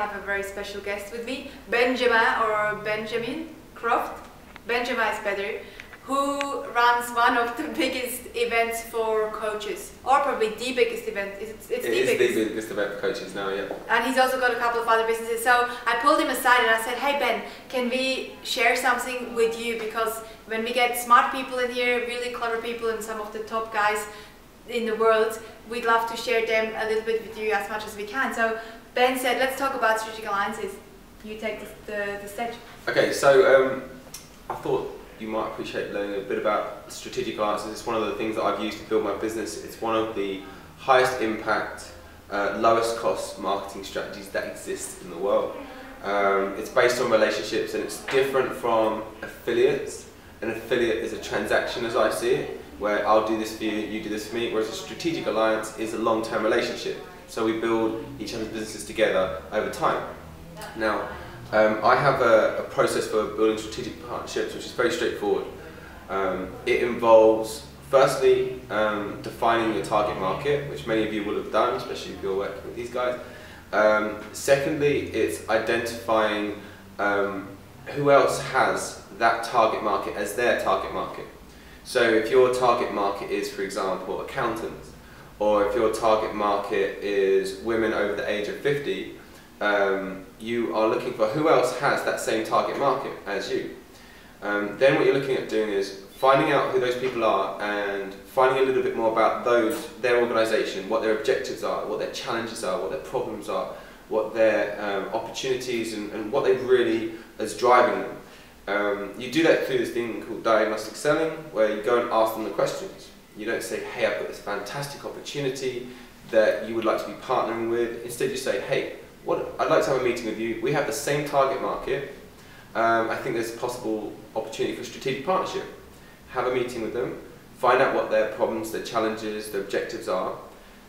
have a very special guest with me, Benjamin Croft. Benjamin is better, who runs one of the biggest events for coaches, or probably the biggest event. It's the biggest event for coaches now, yeah. And he's also got a couple of other businesses. So I pulled him aside and I said, hey Ben, can we share something with you? Because when we get smart people in here, really clever people and some of the top guys in the world, we'd love to share them a little bit with you as much as we can. So Ben said, let's talk about strategic alliances. You take the stage. Okay, so I thought you might appreciate learning a bit about strategic alliances. It's one of the things that I've used to build my business. It's one of the highest impact, lowest cost marketing strategies that exist in the world. It's based on relationships and it's different from affiliates. An affiliate is a transaction as I see it, where I'll do this for you, you do this for me, whereas a strategic alliance is a long-term relationship. So we build each other's businesses together over time. Now, I have a process for building strategic partnerships which is very straightforward. It involves, firstly, defining your target market, which many of you will have done, especially if you're working with these guys. Secondly, it's identifying who else has that target market as their target market. So if your target market is, for example, accountants, or if your target market is women over the age of 50, you are looking for who else has that same target market as you. Then what you're looking at doing is finding out who those people are and finding a little bit more about their organisation, what their objectives are, what their challenges are, what their problems are, what their opportunities and what they really is driving them. You do that through this thing called diagnostic selling, where you go and ask them the questions. You don't say, hey, I've got this fantastic opportunity that you would like to be partnering with. Instead you say, hey, I'd like to have a meeting with you. We have the same target market. I think there's a possible opportunity for strategic partnership. Have a meeting with them, find out what their problems, their challenges, their objectives are,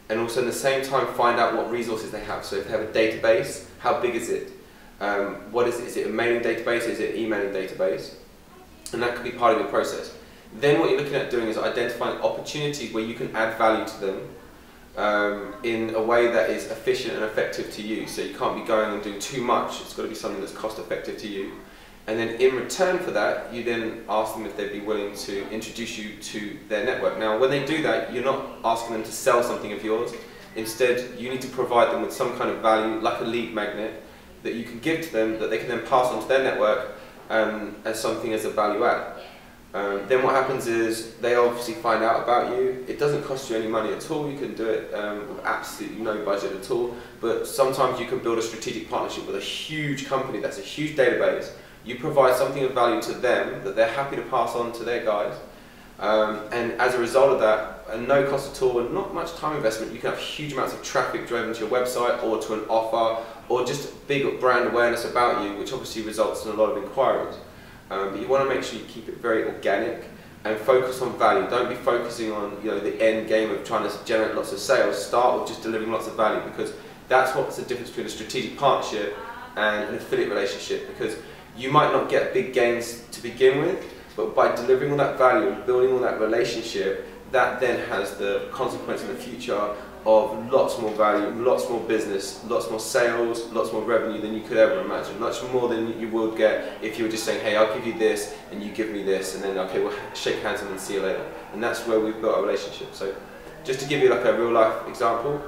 and also at the same time find out what resources they have. So if they have a database, how big is it? What is it? Is it a mailing database? Is it an emailing database? And that could be part of your process. Then what you're looking at doing is identifying opportunities where you can add value to them in a way that is efficient and effective to you. So you can't be going and doing too much. It's got to be something that's cost effective to you. And then in return for that, you then ask them if they'd be willing to introduce you to their network. Now, when they do that, you're not asking them to sell something of yours. Instead, you need to provide them with some kind of value, like a lead magnet, that you can give to them, that they can then pass on to their network as something as a value add. Then what happens is they obviously find out about you. It doesn't cost you any money at all. You can do it with absolutely no budget at all. But sometimes you can build a strategic partnership with a huge company that's a huge database. You provide something of value to them that they're happy to pass on to their guys. And as a result of that, at no cost at all and not much time investment, you can have huge amounts of traffic driven to your website or to an offer or just big brand awareness about you, which obviously results in a lot of inquiries. But you want to make sure you keep it very organic and focus on value. Don't be focusing on the end game of trying to generate lots of sales. Start with just delivering lots of value, because that's what's the difference between a strategic partnership and an affiliate relationship. Because you might not get big gains to begin with, but by delivering all that value and building all that relationship, that then has the consequence in the future of lots more value, lots more business, lots more sales, lots more revenue than you could ever imagine. Much more than you would get if you were just saying, hey, I'll give you this and you give me this, and then okay, we'll shake hands and then see you later. And that's where we've built our relationship. So just to give you like a real life example,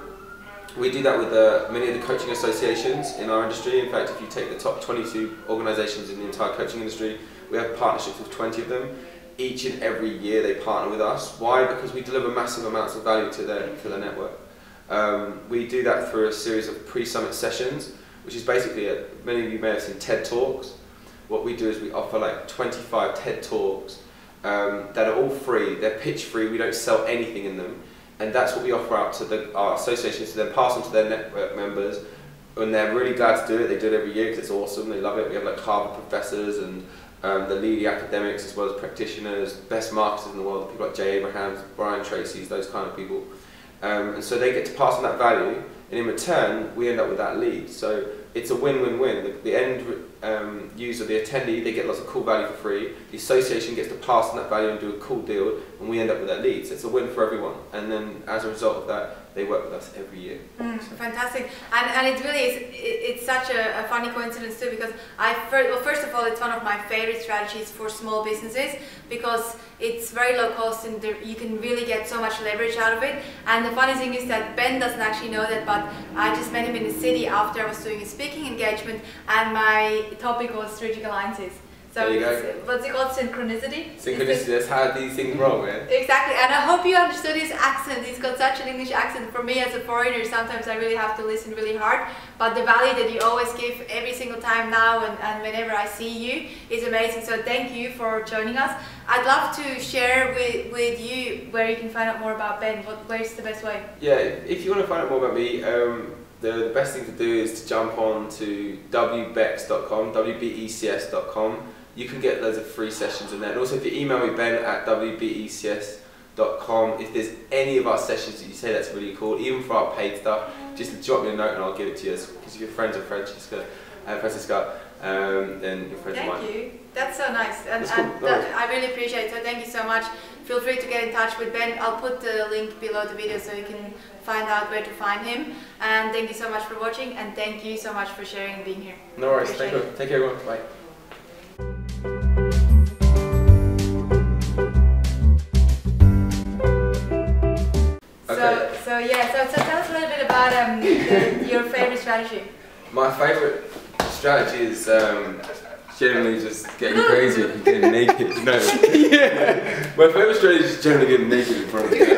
we do that with many of the coaching associations in our industry. In fact, if you take the top 22 organisations in the entire coaching industry, we have partnerships with 20 of them. Each and every year they partner with us. Why? Because we deliver massive amounts of value to their network. We do that through a series of pre-summit sessions, which is basically, many of you may have seen TED Talks. What we do is we offer like 25 TED Talks that are all free. They're pitch free, we don't sell anything in them. And that's what we offer out to our associations to then pass on to their network members. And they're really glad to do it. They do it every year because it's awesome. They love it. We have like Harvard professors and the leading academics as well as practitioners, best marketers in the world, people like Jay Abrahams, Brian Tracy's, those kind of people. And so they get to pass on that value, and in return we end up with that lead. So it's a win-win-win. The end user, the attendee, they get lots of cool value for free. The association gets to pass on that value and do a cool deal, and we end up with that lead. So it's a win for everyone. And then as a result of that, they work with us every year. Fantastic, and it really is. It's such a funny coincidence too, because first of all, it's one of my favorite strategies for small businesses because it's very low cost and you can really get so much leverage out of it. And the funny thing is that Ben doesn't actually know that, but I just met him in the city after I was doing a speaking engagement, and my topic was strategic alliances. So there you go. What's it called? Synchronicity? Synchronicity, that's how these things roll, man. Exactly, and I hope you understood his accent. He's got such an English accent. For me as a foreigner, sometimes I really have to listen really hard, but the value that you always give every single time now and whenever I see you is amazing. So thank you for joining us. I'd love to share with you where you can find out more about Ben. Where's the best way? Yeah, if you want to find out more about me, the best thing to do is to jump on to wbecs.com, wbecs.com. You can get loads of free sessions in there. And also if you email me, Ben at wbecs.com, if there's any of our sessions that you say that's really cool, even for our paid stuff, just drop me a note and I'll give it to you. Because if you're friends with Francesca, then your friends of mine. Thank you. That's so nice. And, cool. I really appreciate it. So thank you so much. Feel free to get in touch with Ben. I'll put the link below the video so you can find out where to find him. And thank you so much for watching, and thank you so much for sharing and being here. No worries. Thank you. Take care, everyone. Bye. So tell us a little bit about your favorite strategy. My favorite strategy is generally just getting crazy and getting naked. No. Yeah. My favorite strategy is generally getting naked in front of the camera.